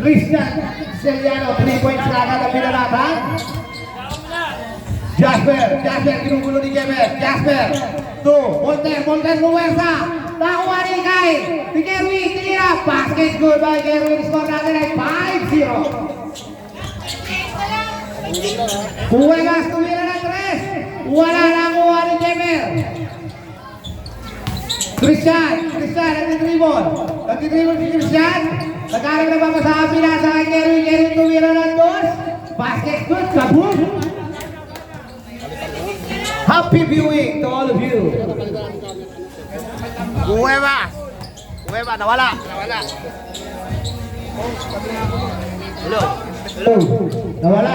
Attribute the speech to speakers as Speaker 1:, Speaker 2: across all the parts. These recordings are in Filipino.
Speaker 1: Christian Celiano, 3 points na agad ang pinalatan. Jasper, ginugulo ni Jemer. Jasper, 2, Volter, Luwersa. Nakuha ni Kai. Si Kerwin, tinira. Basket good by Kerwin. Score natin ay 5-0. Cuevas, tumira ng 3. Wala na kuha ni Jemer. Christian, nagtitribol si Christian. Nagkarag na ba sa pinasa kay Kerwin, tumira ng 2. Basket good, kaboom. Happy viewing to all of you.
Speaker 2: Cuevas, nawala.
Speaker 1: Nawala.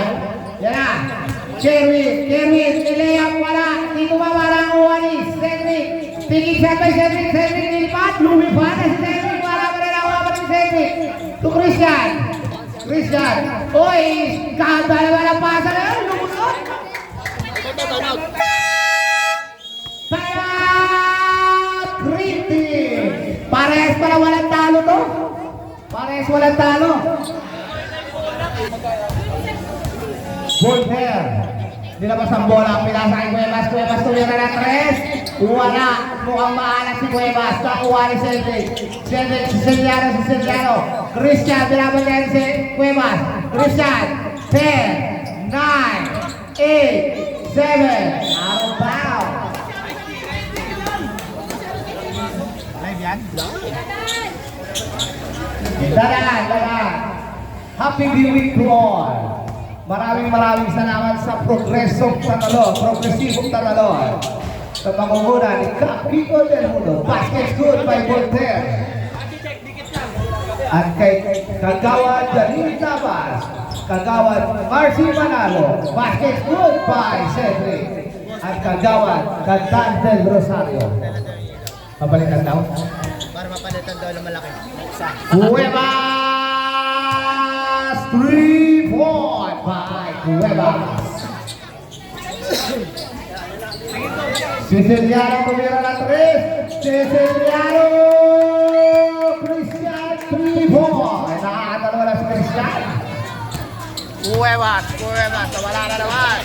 Speaker 1: Yan na. Kerwin, nilayap wala. Dito ba walang kuha ni Cedric. Tingin siya kay Cedric nilipat. Lumipat na si Cedric. Wala pa rin ako pa ni Cedric. To Christian. Oy, kahit ba na pasa na yun. Lumusot. Timeout! Greeting! Parehas pala walang talo to. Volter. Nilabas ang bola. Pinasa kay Cuevas tumira ng 3. Wala. Mukhang maalas si Cuevas. Nakuha ni Cedric. Si Celiano. Christian. Binaban niya si Cuevas. Christian. 10, 9, 8, 7, out of bounds. Live yan? Dadan. Happy viewing to all. Maraming salamat sa progresivong tanalo. Sa pangunguna ni Capito del Mundo. Basket good by Volter. At kay Kagawad Janine Tabas. Kagawad Marcy Manalo, basket good by Cedric. At Kagawad Cantan del Rosario. Papalitan daw?
Speaker 2: Para mapalitan daw ng malaki.
Speaker 1: Cuevas! 3-point by Cuevas. Celiano tumira ng 3. Celiano! Christian 3-point. Nakakatalo na si Christian.
Speaker 2: Cuevas, nawala na naman.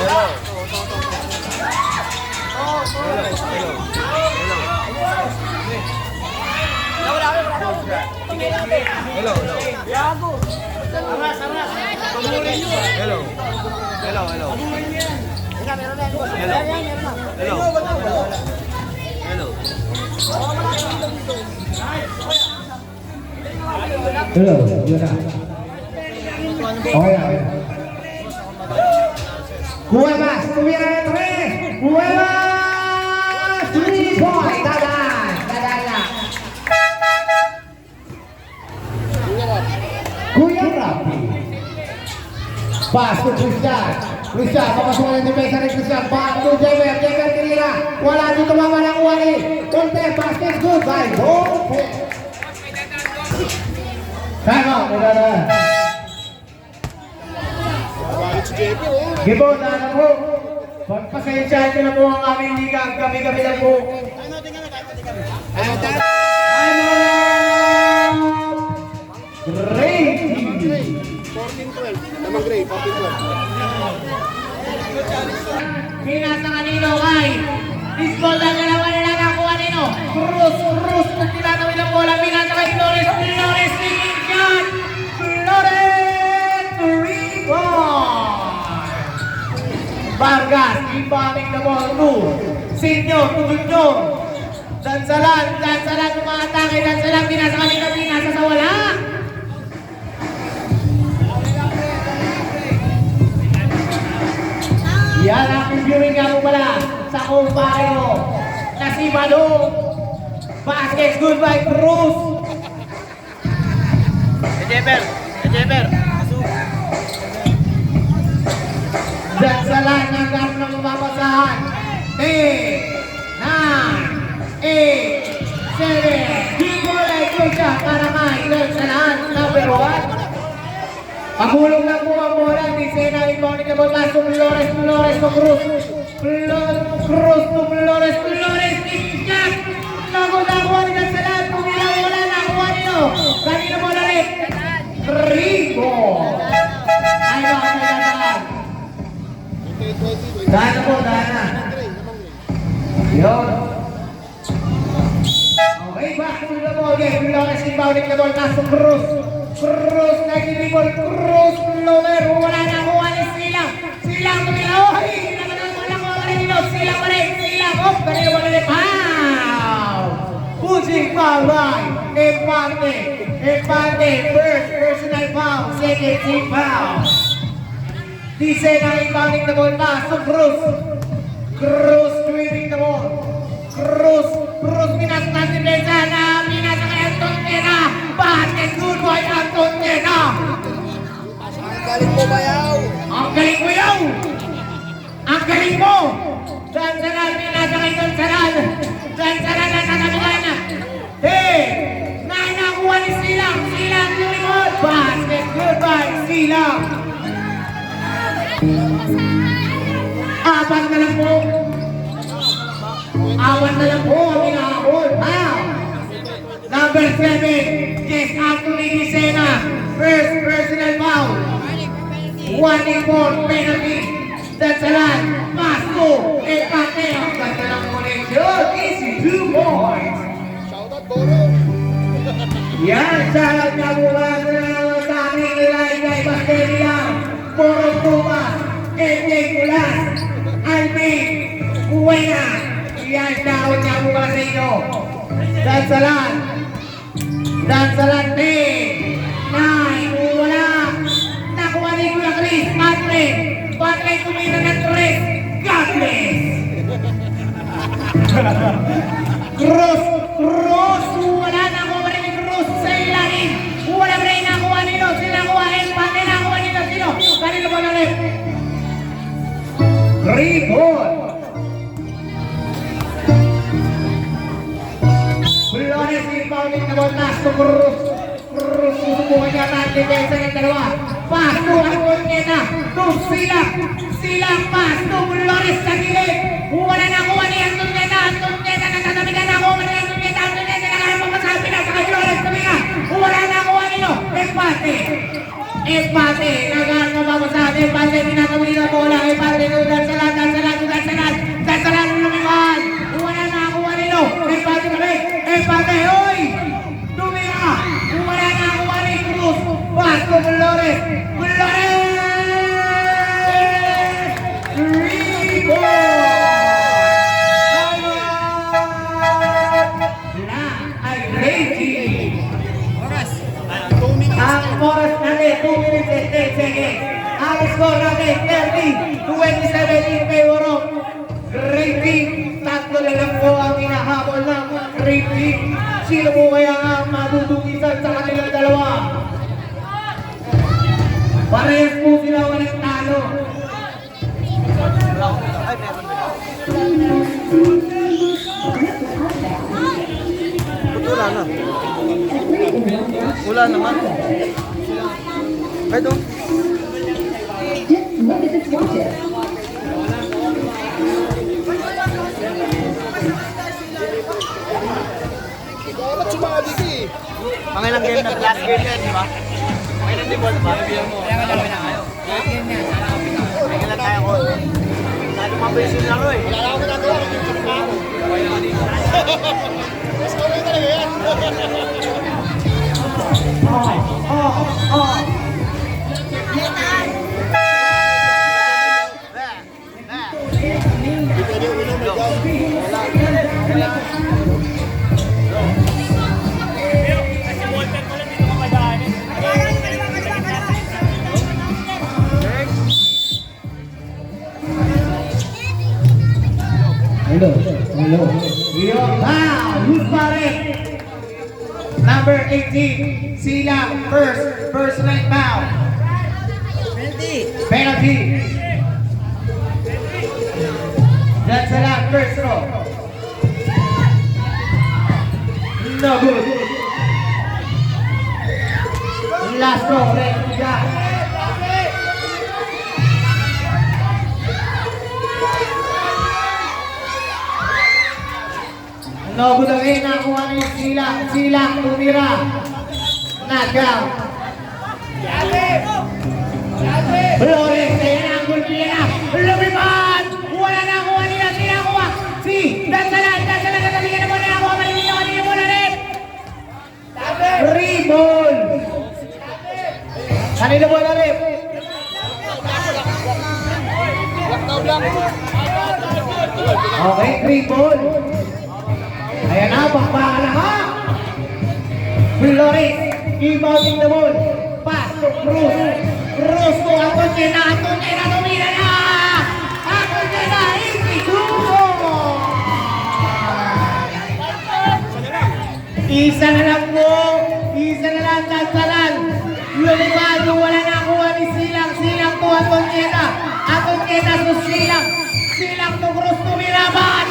Speaker 2: Hello.
Speaker 1: Hello, yun na. Cuevas, tumira ng 3. Cuevas! 3-point. Dadan na. Kuya Rapi. Pass to Christian, papasukan ng depensa ni Christian. Back to Jemer tinira. Wala dito mama ng kuha ni Volter. Basket good by Volter. Time out. Gibon na po. Pagpasensyahan nyo na po ang aming liga. Gabi-gabi lang po. Great!
Speaker 2: 14-12. Namang Gray, 14-12.
Speaker 1: Pinasa kanino kay Bisbol na galawan nila nakuha nino. Cruz. Kung tinatawid ang bola. Pinasa kay Flores. Speaking shot. Flores! 3-point! Vargas, inbounding the ball to Senyor, to Junior. Dansalan, umaatake, pinasa kanina, sa wala. Yan ang viewing nga mo pala sa kumpare mo na si Balong. Basket good by Cruz.
Speaker 2: Jemer.
Speaker 1: Dansalan ng gano'n na mapapasahan. 10, 9, 8, 7. Himulay ko siya para kay Dansalan, number 1. Pagulong lang po ang bola. Disena inbounding the ball. Pass to Flores to Cruz. Cruz to Flores. Shot! Nakuha ni Dansalan. Pumilang wala. Nakuha nito. Kanino mo na rin? Rico. Ay, bakit na naman? Dana po, Dana. Yun. Okay, back to the ball game. Bilang na simbaw ni Kabol Castro Cruz. Cruz na kinibol. Cruz, lower. Wala na kuha ni Silang. Silang tumilaw. Ay, wala ko wala nilo. Silang wala. Silang. Oh, kanino mo na rin? Pow! Pushing foul line. Empate. Empate. First personal foul. Second team foul. Dice na inbounding the ball pass to Cruz. Cruz winning the ball. Cruz. Cruz pinastas si Beza na pinasa kay Anton Tena. Basket good boy Anton Tena.
Speaker 2: Ang galing mo, Bayaw.
Speaker 1: Ang galing mo yaw. Ang galing mo. Dansaran pinasa kay Dansaran. Dansaran na nakabilan. Hey! Nanakuha ni Silang. Silang winning ball. Basket good boy Silang. Apat na lang po. Apat na lang po ang inahabol. Wow! Number 7, Jess Anthony Gisena. First personal foul. 1-4 penalty. Dansalan. Pasto. Empate. Ang ganda ng connection. Easy 2 points.
Speaker 2: Shoutout, Boro.
Speaker 1: Yan. Shoutout nga po ba sa aming Ilaygay Basteria. Puro Tumas. MJ Kulas. Alvin. Buena. Yan. Shoutout nga po ba sa inyo. Dansalan. Dansalan 10. 9. Wala. Nakuha ni Kuya Chris. Patre. Patre tumira ng 3. God bless. Cruz. Cruz. Wala na kuha ni Cruz sa ilalim. Wala pa rin nakuha nilo. Sila kuha. Empate nakuha nilo. Sino? Kanino ba na rin? Rebound. Flores inbounding na ball pass to Cruz. Cruz susubukan niya ang depensa ng dalawa. Pass to Antoneta. To Silang. Silang pass to Flores sa gilid. Wala na kuha ni Antoneta. Antoneta nagtatamigan na kuha ni Antoneta. Antoneta nakakapamasabi na sa Flores tabigan. Wala na kuha nilo. Empate. Empate. Nagkakapasabi. Empate. Pinatawin na bola. Empate. Dansalan. Dansalan. Dansalan. Dansalan. Lumiwan. Wala na kuha nilo. Empate pa rin. Empate. Hoy! Tumira. Wala na kuha ni Cruz. Pasko Flores. Flores! Rebound! Ay rating. Ang oras natin, 2 minutes and 10 seconds. Ang score natin, 30-27 in favor of rating. Tatlo na lang po ang hinahabol ng rating. Sino po kaya ang madudugisan sa kanilang dalawa? Parehas po sila walang talo.
Speaker 2: Wala na. Wala naman. Pwede.
Speaker 3: Just look at the swatches.
Speaker 2: Ikaw na sumali ka eh.
Speaker 4: Mga ilang game na last game yan, di ba? Mga ilang game ba? Kaya ka dalawa na kayo. Last game yan, sana kami na. Kaya ilang tayo ko. Sabi mabisin lang ko eh.
Speaker 2: Wala na ako ginagawa. Nag-picture pa ako. Mas kawin talaga yan. Hindi pwede uminom ikaw. Wala.
Speaker 1: Hello. Hello. Wow! Who's pare? Number 18. Silang first personal foul. Penalty. That's a lot. First row. No good. Last row. Red shot. No good again. Nakuha ni Silang. Silang tumira. knockout. Flores, ayan ang gulpi na. Lumipad! Wala na kuha nila, sinakuha. Si Dansalan, katabi ka na muna. Nakuha malimit na kanina muna rin. Free ball. Kanina muna rin.
Speaker 2: Lockdown lang.
Speaker 1: Okay, free ball. Ayan na, bakbaka na ha. Flores, inbounding the ball. Pass to Cruz. Cruz to Antonina, tumira na. Antonina, instituto. Isa na lang po. Isa na lang, Dansalan. Lumipad, wala na kuha ni Silang. Silang to Antonina. Antonina to Silang. Silang to Cruz, tumira ba?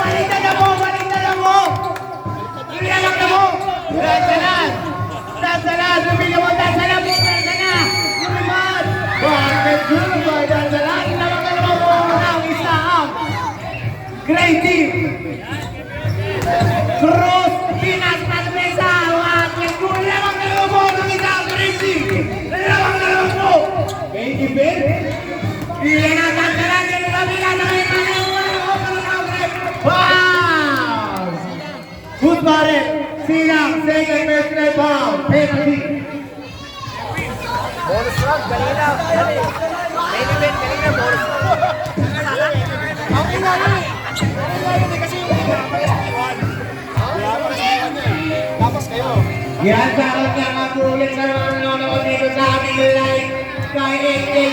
Speaker 1: Baliktad na mo. Ilalak na mo. Dansalan, lumila mo, Dansalan po, Dansalan. Lumipad. Bakit yun ba, Dansalan? Ilalak na mo ang isa ang great team. Cruz, Pinas, Mesa, Wakil, lamang na mo ang isang great team. Lamang na mo. Great event. Ilan ang Dansalan, yan ang kabila na kayo wow! Good pare. Silang, second personal foul. Penalty.
Speaker 4: Bonus round, kanina. Main event, kanina, bonus round.
Speaker 2: Okay na yun. Kasi yung tapos kayo.
Speaker 1: Yan sa akin nga mga ulit sa mga nanonood dito sa aming live kay AK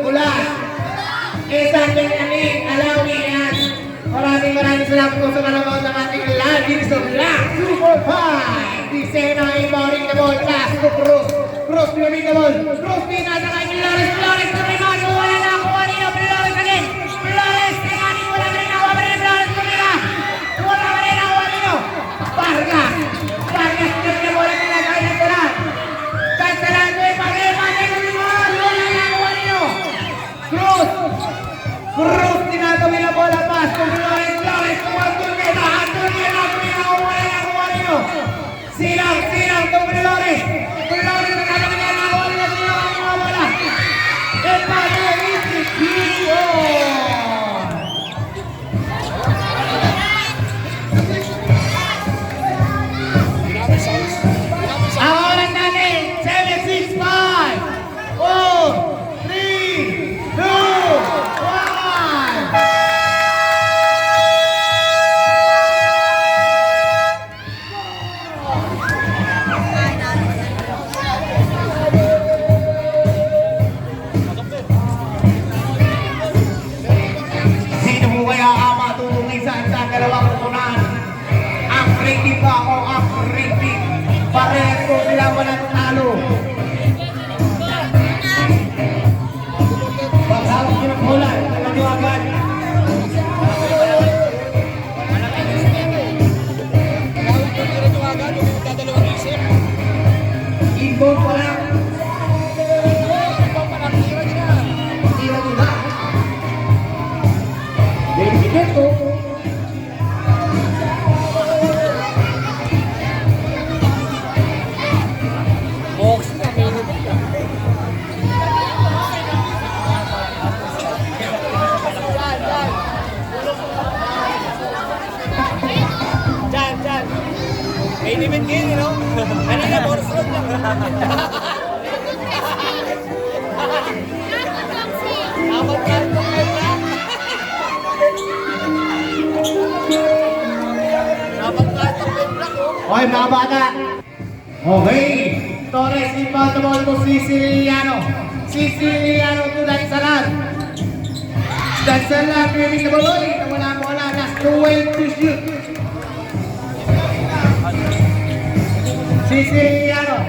Speaker 1: Ulas. Isang ganyanin, alaw niyan. Maraming salamat po sa manonood ng ating live dito sa Black Super 5. Disena inbounding the ball, pass to Cruz. Cruz winning the ball. Cruz pinasa kay Flores. Flores na may maso, wala na ako kanina. Flores again. Flores, tingani wala na rin ako. Flores kumila. Wala na rin ako kanina. Vargas. Vargas na bola nila kay Dansalan. Dansalan, may pag-ipagay ko rin mo. Wala na ako kanina. Cruz. Cruz, tinatabi na bola, pass to Flores. Flores, Antonina, wala na ako kanina. Silang to Flores. Flores, tinatabi na ako kanina. Silang ang bola. Empate, institution. Ang oras natin, 7:65, 4, 3, 2, 1. Sino mo kaya ang matulungin sa dalawang punan? Ang rating ba o ang rating? Parehas ko sila walang talo. Paghawak nyo ng bola, alam nyo agad. Inbound pa lang. Tira nila. Dedicated ko.
Speaker 4: Main event game, you know? Kanina, bonus round lang. Dapat kartong kayo na. Dapat kartong kayo na.
Speaker 1: Okay, mga bata. Okay. Torres, inbound the ball to Siciliano. Siciliano to Dansalan. Dansalan, winning the ball. Wala bola. Last 12 to shoot. Siciliano.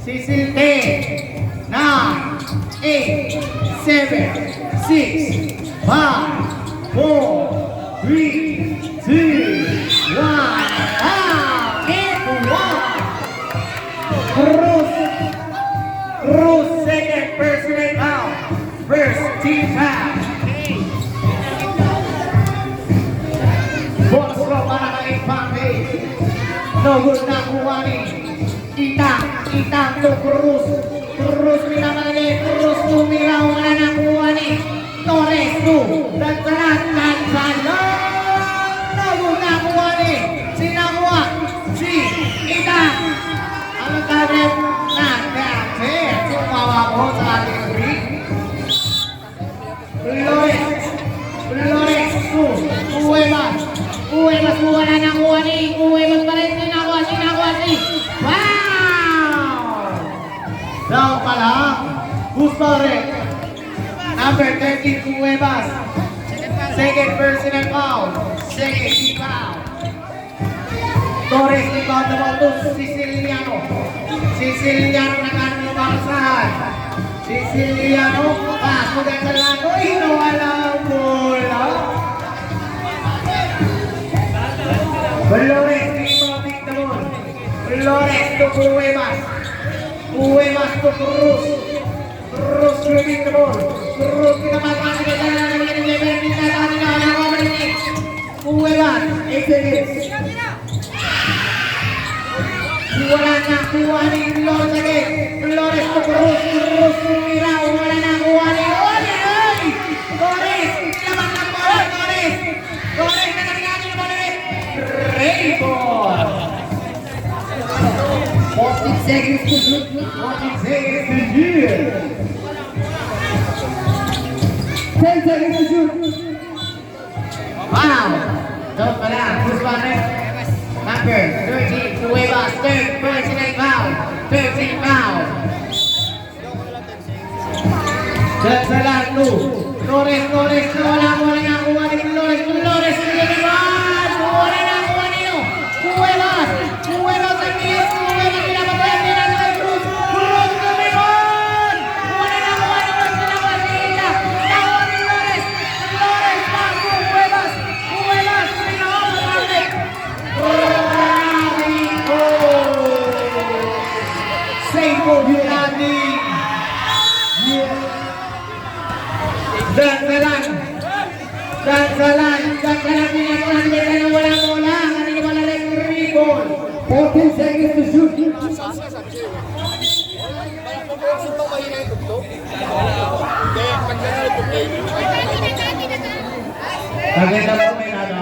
Speaker 1: Sicil 10, 9, 8, 7, 6, 5, 4, 3, 2, 1. Out. And 1. Cruz, second personal foul. First team foul. Bonus round para kay Pangay. No good na kuha ni Itang to Cruz. Cruz minamalali. Cruz tumira. Wala na kuha ni Torres to. Dansalan. No good na kuha ni Sinakuha. Si Itang. Ang tabi na kaya sumawa ko sa ating ring. Flores to Cuevas. Cuevas wala na kuha ni Cuevas pa rin. Sinakuha si wow! Down pala Gustore. Number 13 Cuevas. Second personal foul. Second foul. Torres rebound the ball to Siciliano. Siciliano nagkakalabasan. Siciliano pass mo dahil sa lago. Inuwala ang bola. Flores rebounding the ball. Flores to Cuevas. Cuevas to Cruz. Cruz shooting the ball. Cruz kinamatakan sa kanya ng Cuevas. 8 seconds. Wala na kuha ni Flores again. Flores to Cruz. Cruz tumira. Wala na kuha ni Torres. Laban ng bola. Torres na nagkakasin ng bola. Rainbow. 14 seconds to shoot. 14 seconds to shoot. 10 seconds to shoot. Wow. Don't pala. Cruz Barret. Number 13, Cuevas, third personal foul. 13 foul. Dansalan, Torres, wala na kuha ni Flores, nilipas, wala na kuha ni Cuevas ang niyos, pinapatayan din ang Cruz, lumipas, wala na kuha ni Cruz, pinapasita, nakuha ni Flores, bago, Cuevas, pinapasita, save for Yunani. Dansalan pinatulan bigla na walang bola. Kanina wala rin rebound. 14 seconds to shoot.
Speaker 2: Ito mahina yung tugtog. Hindi, pag gano'n yung
Speaker 1: Maganda po may nada.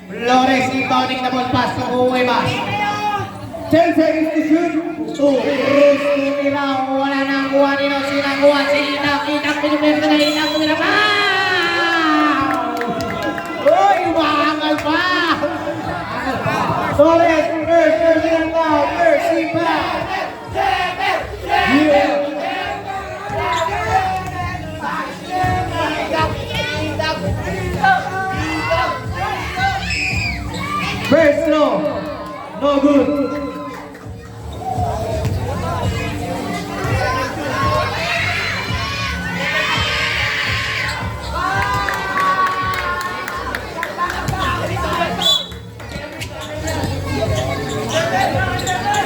Speaker 1: Flores rebounding the ball pass to Cuevas. 10 seconds to shoot. Cruz tumira. Wala na kuha ni Sinakuha si Itang pinuperto na Itang tumira pa. Uy, umaangal pa. Torres, first personal foul. First foul. First throw, no good.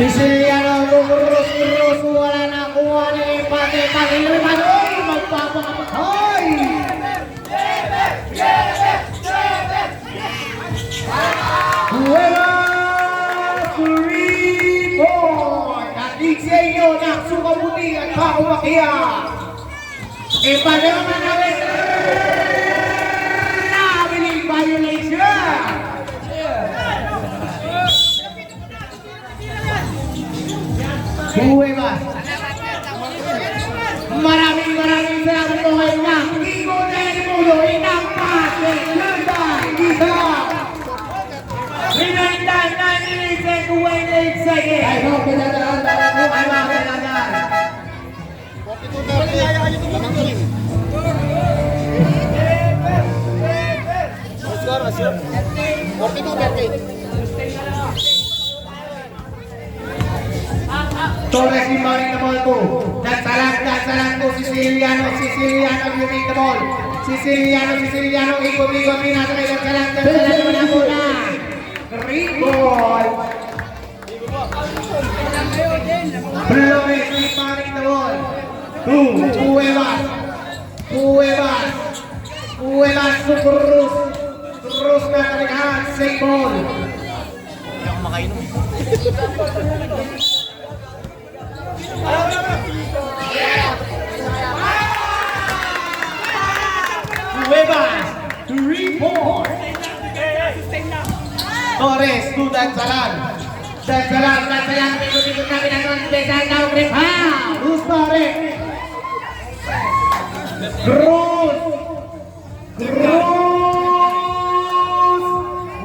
Speaker 1: Siciliano, Cruz, wala na kuha ni Pate, lumipas, oy, magpapakapatay. Cuevas, 3-point. Natin sa inyo ng Sukabuti at Kaumakia. Ipadama namin nabiling violation. Cuevas. Maraming salamat po kayo na. Iko na yung mulo, inampas, isa. Pinagdan na nilisig, 28 seconds. Ay, mga pinadaan.
Speaker 2: 42-38.
Speaker 1: Torres rebounding the ball to. Dansalan to Siciliano using the ball. Siciliano, ikot-ikot pinasa kay Dansalan naman ang bola. Rebound. Flores rebounding the ball. Cuevas. Cuevas. Cuevas to Cruz. Cruz na kalihan. Same ball.
Speaker 4: Hindi ako makainom eh.
Speaker 1: Cuevas. 3-4. Torres to Dansalan. Dansalan. Ikot-ikot namin ang special now grip. Ha! Cruz pare. Cruz. Cruz.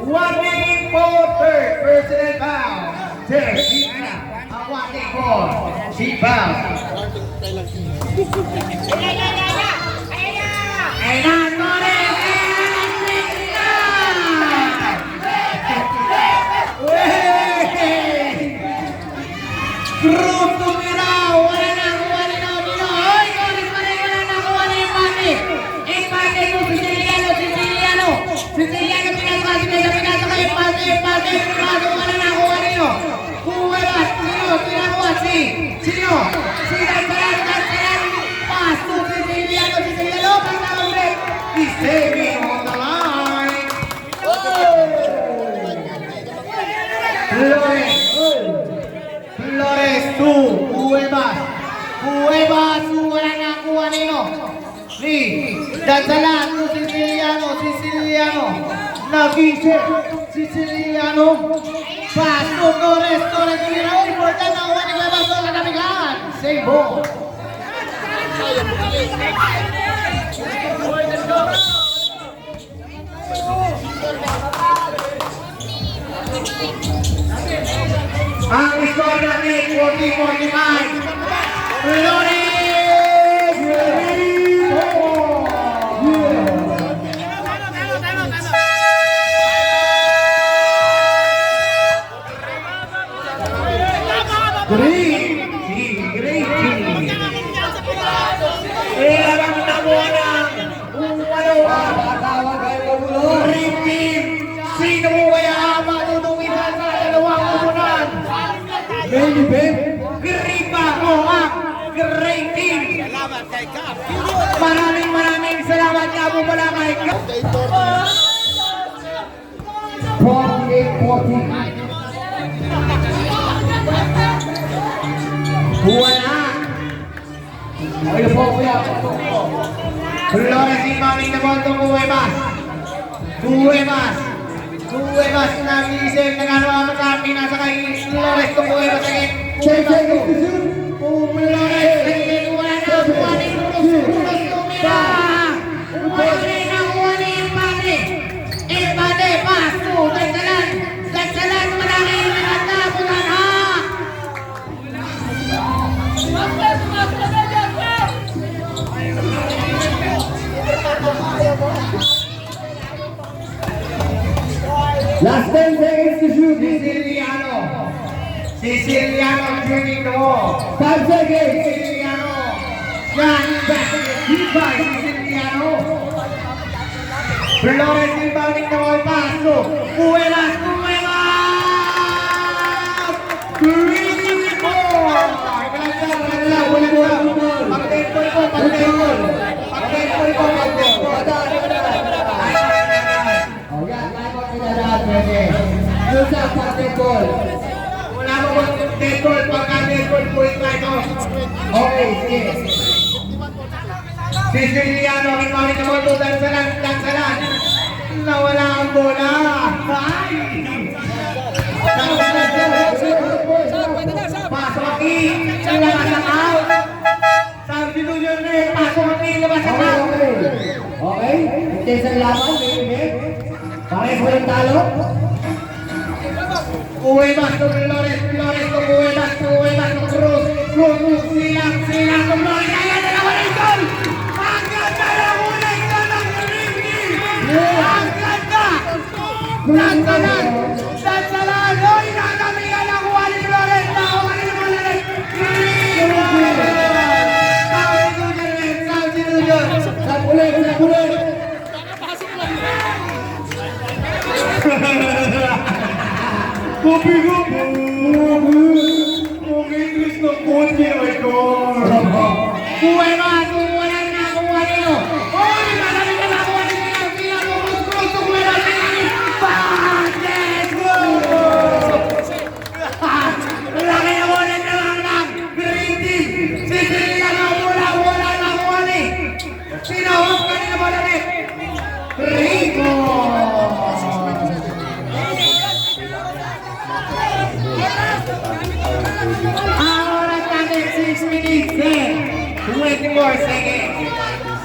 Speaker 1: 1 minute for third personal foul. Third. Ang 1 minute for. She foul. Ay na, Torres! Cruz tumiraw! Wala na nakuha ni Nobino! Hoy! Torres pa rin! Wala na nakuha ni Empate! Empate to Siciliano! Siciliano! Siciliano pinasok! Pinasok kay Empate! Empate! Pinasok! Wala na nakuha ninyo! Cuevas! Sino? Pinakuha si? Sino? Si Dansalan! Dansalan! Pass to Siciliano! Siciliano! Pagkakang break! He's saving on the line! Flores! Flores to Cuevas. Cuevas, wala na kuha nino. Si Dansalan to Siciliano. Siciliano. Nagisip. Siciliano. Pass to Torres. Torres tumira. Important na kuha ni Cuevas. Ito katabigan. Save ball. Ang score natin, 40-45. Flores! Green! Green! Ilang nabuha ng Green team! Sino mo kaya matutungin sa dalawang umunan? Main event, Gripa o ang Green Team.
Speaker 2: Salamat kay Cap.
Speaker 1: Maraming salamat nga po pala kay Cap. 48-40. Buwan na. Ayun po kuya. Flores incoming the ball to Cuevas. Cuevas. Cuevas nag-iisip na gano'n ang magkami nasa kay Flores to Cuevas again. Cuevas to Flores. Wala na kuha ni Cruz. Cruz tumira. Wala na kuha ni Empate. Empate pass to Dansalan. Dansalan malaki ang tapunan ha. Last 10 seconds to shoot. Siciliano shooting the wall. 5 seconds. Siciliano. Shot back. Deep by Siciliano. Flores rebounding the ball pass to Cuevas. Green ball. Pag-temple ko. Wala mo ba deadball? Pagka-deadball po ito. Okay, sige. Siciliano, rin naman ito. Dansalan. Nawala ang bola. Ay! Pasok aki. Labas ang out. Sabi nyo yun eh. Pasok aki. Labas ang out. Okay. Intensang laban. Pares mo yung talo. Cuevas to Flores to Cuevas to Cruz. Cruz, silang to Flores. Ayan na naman ang goal! Ang ganda na ulit ka ng Ricky! Ang ganda! Dansalan! Oy, nakamiga na kuha ni Flores! Nakuha ni Flores! Saudi Junior! Sa pulit! Kopigo! Kung English na konti ay ko! Cuevas! Wala na kuha nyo!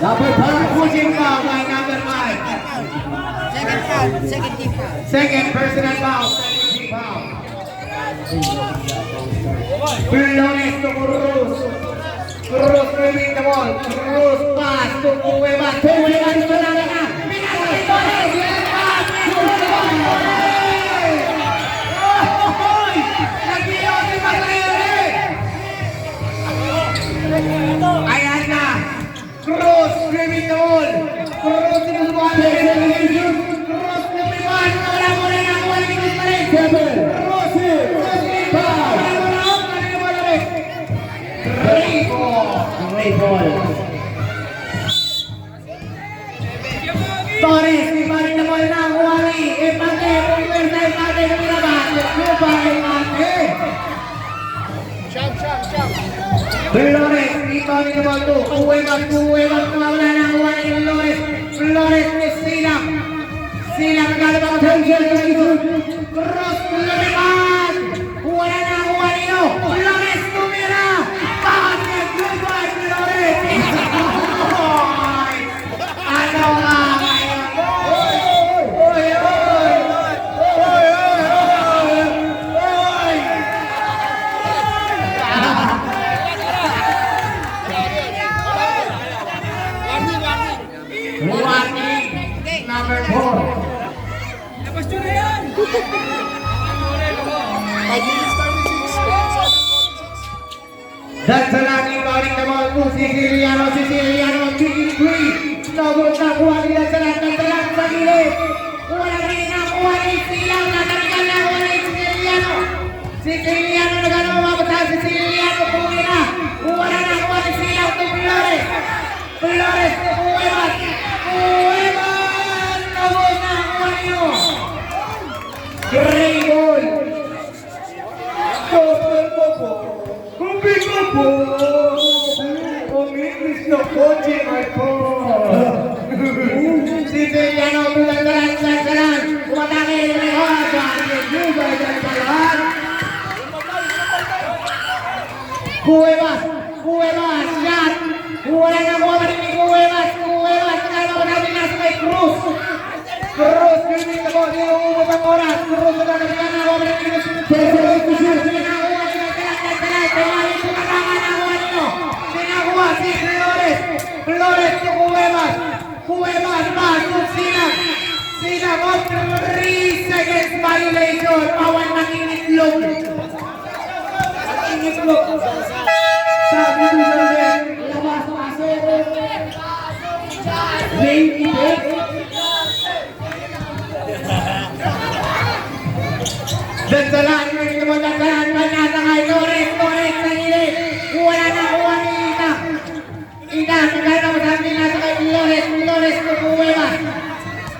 Speaker 1: Dapat para pushing foul by number 5.
Speaker 3: Second foul, second team foul.
Speaker 1: Second personal foul. Second team foul. Flores to Cruz. Cruz moving the ball. Cruz pass to Cuevas. Cuevas ito na na. Pinasa ito. Yes, pass. Oy! Nag-iyo si Magrere. Ayan na. Cruz moving the ball. Cruz sinusubukan. Cruz lumiwan. Wala mo rin ang wala ni Cruz pa rin. Cruz. Cruz foul. Great ball. Torres, ibarin na ball ng Huari. Empate, pumpersa, empate, lumilabas. Lupa, empate.
Speaker 2: Siyam.
Speaker 1: Flores, ibarin na ball to. Cuevas, nawawala ng Huari. Flores, silang. Silang, naglalabas ang attention. Cross, lumipad. Wala na ang Huari, no. Flores, tumira. Bakit, goodbye, Flores. Ano nga ngayon? Oy! Warning number 4. That's a lucky bowling the ball to Siciliano, 3-3. Nagod na kuha nila sa lahat ng talang sa gilid. Wala rin ang kuha ni Silang, natalikan na kuha ni Siciliano. Siciliano na gano'n mababasa, Siciliano kuha na. Wala na kuha ni Silang to Flores. Flores to Cuevas. Nagod na kuha niyo. Great goal. Siciliano tulan. Umatake ng Cuevas, shot. Wala na kuha pa rin ni Cuevas. Nakalaman ko natin nasa kay Cruz. Cruz, giving the ball. Niluubos ang oras. Cruz, nagkakaroon na kuha pa rin ni Cruz. Flores to Cuevas pass to Silang on 3 seconds violation. Awan ng initlog. Sabi ko sa rin, labas pasok. Late hit. Dansalan, panatangay, Torres sa gilid. Wala na kuha ni Ina, nagkakaroon sa amin nasa kay Flores to Cuevas.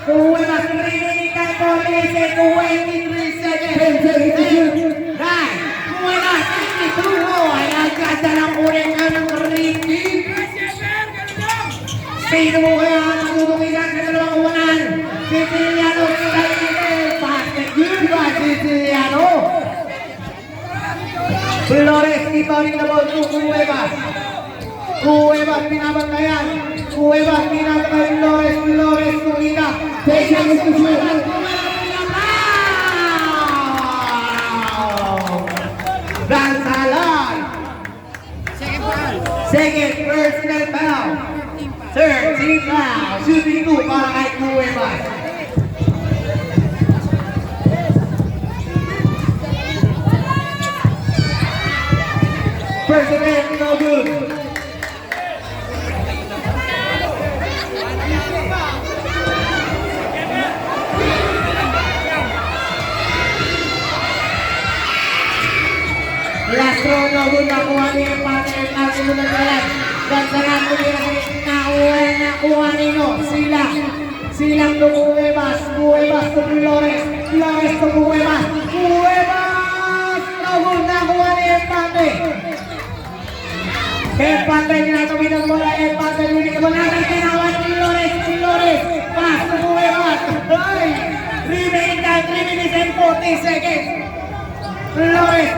Speaker 1: Cuevas, remaining time for 23 seconds. Right, Cuevas, 52 mo. Ay, nagkadalang ulit ka ng Ricky. Sino mo kaya natutukilan sa dalawang uwanan? Siciliano, goodbye, Siciliano. Flores, ibaring na ball to Cuevas. Cuevas binabantayan. Flores tumina. Patient is to shoot. Dansalan. Second personal foul. Third team foul. Shooting 2 para kay Cuevas. Personal, no good. Last row na good nakuha niya yung partner natin mo nagkalat. Dansalan mo niya nakuha ninyo. Silang to Cuevas to Flores to Cuevas. Na good nakuha niya yung partner. Empate niya ito binagbola. Empate niya ito natin kinawa ni Flores. Pass to Cuevas. Remaining time 3 minutes and 40 seconds. Flores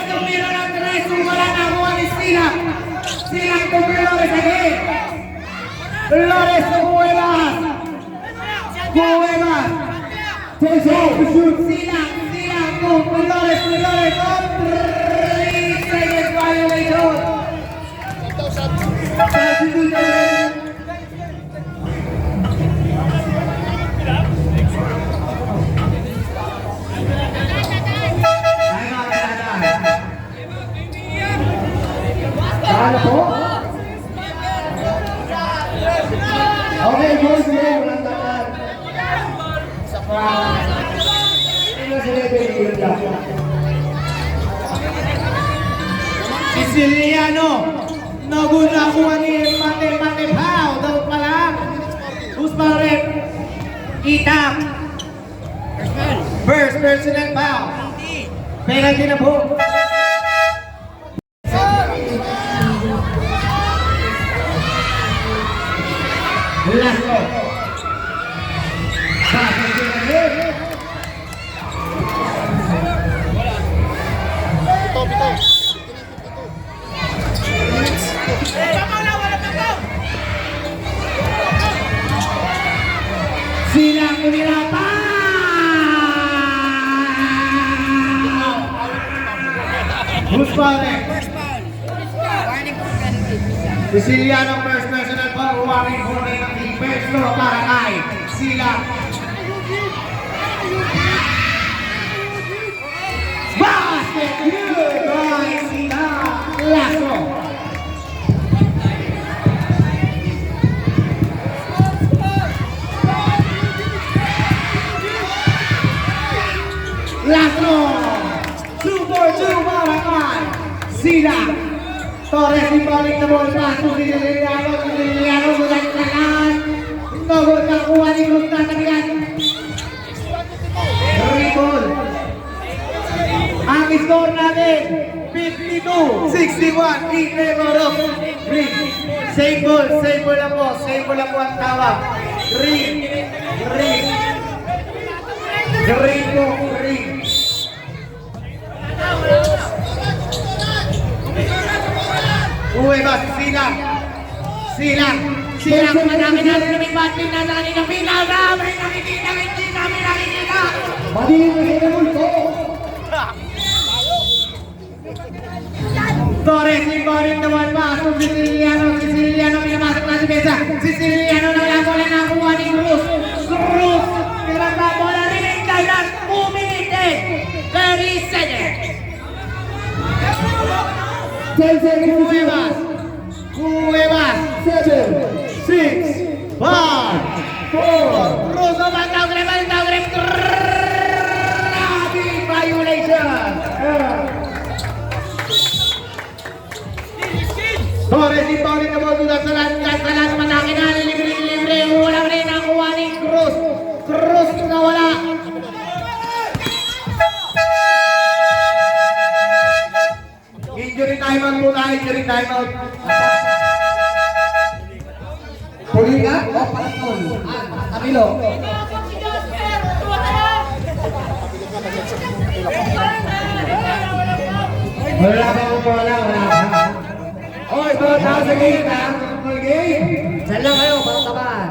Speaker 1: tumira ng 3. Wala na kuha ni Silang to Flores again. Flores Cuevas. Cuevas. Silang, Flores, oh, 3 seconds violation.
Speaker 2: 1,000.
Speaker 1: Ano po? Okay, boys, walang takan. Siciliano, nakuha ni Mate Pao, daw pala. Who's pa rep? Itak. First personal foul. Penalty na po. Last go.
Speaker 2: Bito.
Speaker 1: Silang Unirapan! Who's calling?
Speaker 3: First foul. Warning for penalty.
Speaker 1: Siciliano first personal foul, warning for penalty. First no para kay Silang. Basket! Good by Silang. Last go. Last round. 2-4-2 para kay Silang. Torres ibalik na bola pa. Siciliano mula sa kanan. Nagod na kuha ni Cruz na tabihan. Ribol. Ang score natin 52-61 in favor of Green. Same ball lang po. Same ball lang po ang tawag. Green. Green po, Green. Cuevas, Silang, madami na rin may batin na kanina final na may nakikita. Madilim na sila multo. Torres, ibalik naman pa. Siciliano, pinamasok na si Mesa. Siciliano na lang bola na kuha ni Cruz. Tirang na bola rin ang kailan. 2 minutes. 30 seconds. 10 seconds. Cuevas. 7, 6, 5, 4. Cruz naman daw grab. Violation. Torres ibalik na bola sa lahat matake na libre. Wala rin ang kuha ni Cruz. Cruz na wala. Injury timeout muna, injury timeout. Huli ka? O, palatol. Amilo. Wala pa ang bola, wala pa. Oy, mga tao sa gate, ha? Mga gate. Saan lang kayo, mga tabahan.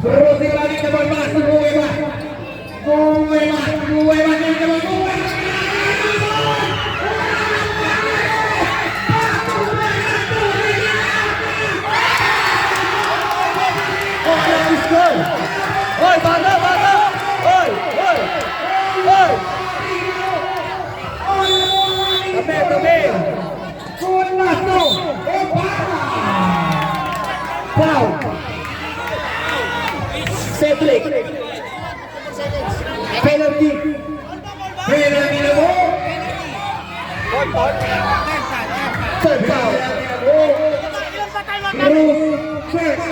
Speaker 1: Cruz ibalik na bola sa Cuevas. Cuevas. Hoy, bata! Hoy! Tabi! Good last go! Foul! Cedric! Penalty na mo! Third foul! Cruz, first!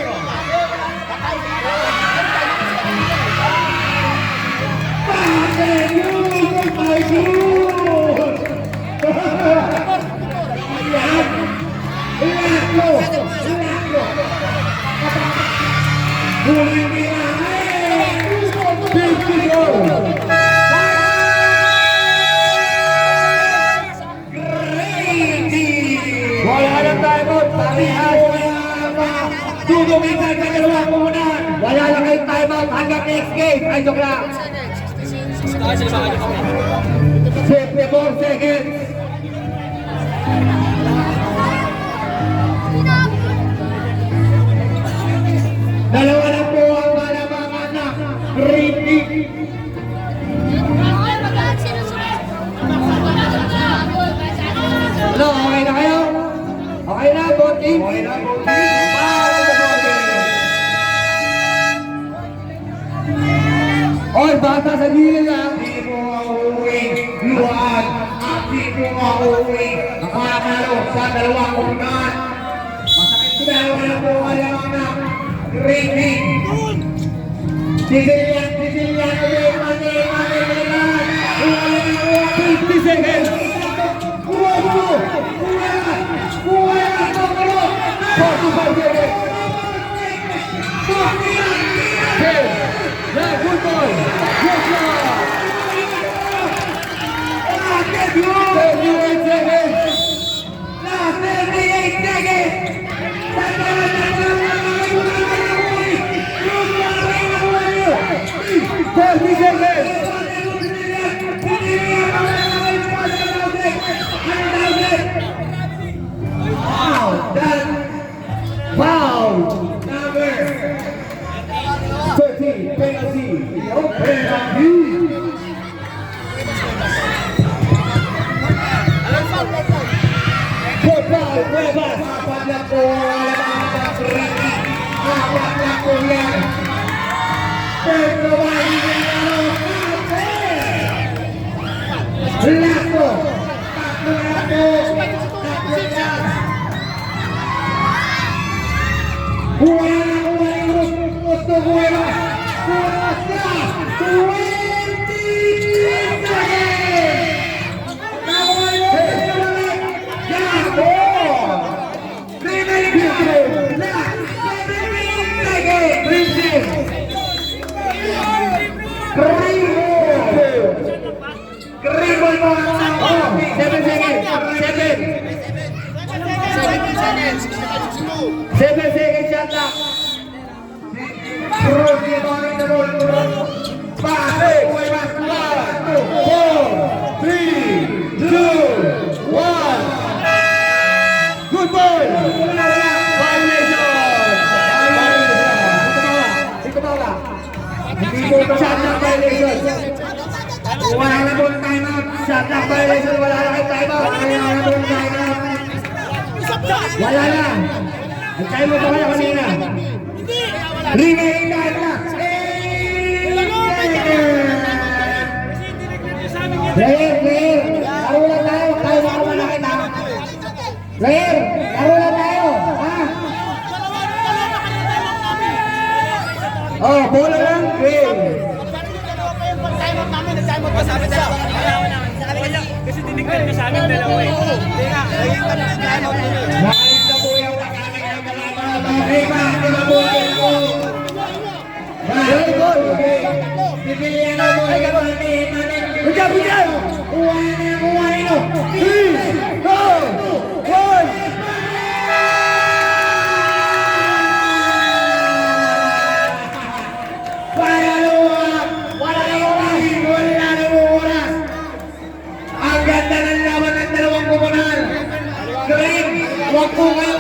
Speaker 1: Dudong dalawang kumunaan. Wala lang kayong time out hanggang next game. Ay, joke lang. 54 seconds. Dalawa na po ang malamangan na repeat. Ano, okay na kayo? Okay na, voting? Okay na, voting. All bata sa gilid lang. Di mo mauuwi, luhaan. At di mo mauuwi, nakakalo sa dalawang kumunaan. Masakit si dalawa na po ang malamangan na repeat. Sicilian, mani, 50 seconds. Kuha mo! Kuha mo! 45 seconds. Okay. Yeah, good boy. Good job. 38 seconds. Last 38 seconds. 30 seconds. Wow, that foul number 13 penalty. No penalty. Good foul, Cuevas. Apat na po ang apat na po yan. Pero Lato! Tatlo na po! Tatlo na! Kuha yung gusto Cueva! Kuha na! 20 seconds! Nawala! Yapo! Remaining time! Last 17 seconds! Bridges! Gribble mo! 7 seconds! 7 seconds shot clock! Cross the ball in the ball! Pase! 1, 2, 3, 2, 1! Good ball! Violation! Dito ba? Shot clock violation! Wala na po ng timeout. Shot clock violation. Wala na kayong timeout. Wala na po ng timeout. Wala na. Nag-timeout pa kayo kanina. Remaining time na. 8 seconds. Player. Laro na tayo. Tayo baka malaki na. Player. Laro na tayo. Ha? Oh, bola lang.
Speaker 3: Kasi tinignan ko sa amin dalawa eh.
Speaker 1: Maayos na po yung pagkakaya ng kalaban. Okay ba? Ito po ito. Very good. Pipilihan na mo. Ay, gano'n. Bigyan, bigyan. Kuha nyo. 3, 2, 1. Ang ganda ng laban ng dalawang kumunal. Green, huwag po kayo